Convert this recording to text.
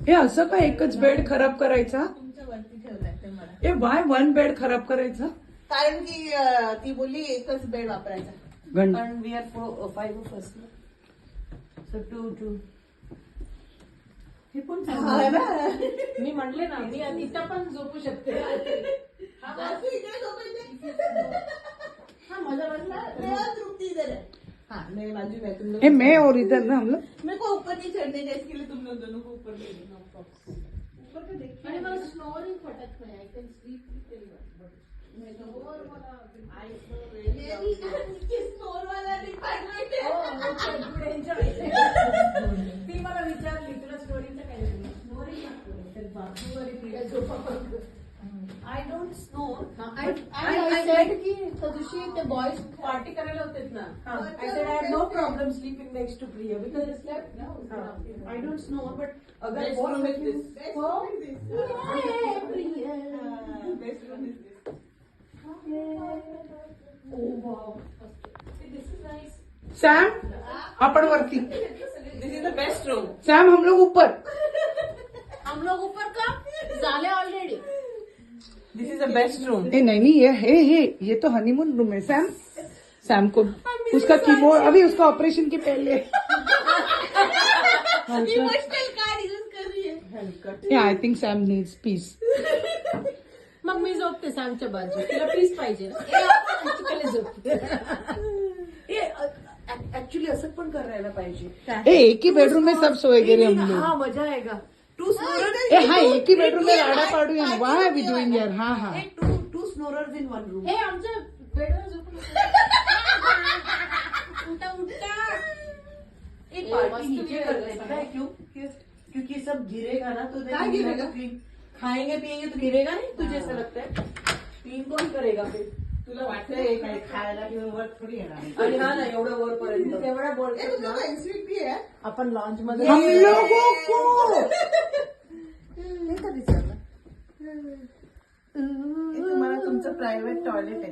हे असं का एकच बेड खराब करायचा? तुमच्या वरती ठेवलाय ते मला. ए वाय वन बेड खराब करायचा? कारण की ती बोलली एकच बेड वापरायचा. घंट कारण वी आर 5 of us ना. So two. हे पण हा चांगलं. ना. मी म्हटले ना मी इथं पण झोपू शकते. तू इकडे झोपायचं. हा मजा वाटला. मेरा तृप्ति इधर है. हाँ मेरे बाजू में तुम लोग. ए मैं और इधर ना हम लोग मेरे को ऊपर नहीं चढ़ने का, इसके लिए तुम लोग दोनों को ऊपर ले लेना. ऊपर का देखिए. आणि मला स्नोरिंग फटत नाही. आय कॅन स्लीप मेरी स्टोर वाला डिपार्टमेंट है. ती मला विचारली तुला स्टोरीचं काय झालं? स्नोरिंग लागतो तर बाजूवर तिला झोपा. I don't snore. I said की त्या दिवशी ते बॉयज पार्टी करायला होते ना. I said I have no problem sleeping next to Priya because it's like I don't snore but अगर Best room is this. Best हो room is this. Priya Best room is this. Oh wow. This is nice. Sam अपन वरती, This is the best room. Sam हम लोग ऊपर. हम लोग ऊपर का झाले already. This is the best room. ए नहीं ये तो हनीमून रूम है. सैम को उसका कीबोर्ड अभी उसका ऑपरेशन के पहले. Emotional card use कर रही है. I think Sam needs peace. मग मी झोपते सांगच्या बाजू. तिला पीस पाहिजे ना. तिकडे झोपते. ऍक्च्युली असं पण करायला पाहिजे. ए एक ही बेडरूम में सब सोएंगे रे हम लोग. हा मजा आएगा. टू स्नोरर. ए हाँ एक ही बेडरूम में राडा पाडू या. व्हाई आर वी डूइंग यार? हाँ हाँ टू स्नोरर्स इन वन रूम. हे आमच्या बेडवर झोपून उठा उठा. एक पार्टी नीचे कर रहे पता है क्यों? क्योंकि सब गिरेगा ना तो क्या गिरेगा? खाएंगे पिएंगे तो गिरेगा नहीं. तुझे ऐसा लगता है? क्लीन कौन करेगा फिर? तुला वाटतंय काय खायला किंवा वर थोडी येणार. आणि हा ना एवढं वरपर्यंत तेवढा बोल. ए तुझा पेन्सिल भी है. आपण लॉन्च मध्ये हम लोगों को हे कधी झालं? तुम्हाला तुमचं प्रायव्हेट टॉयलेट आहे.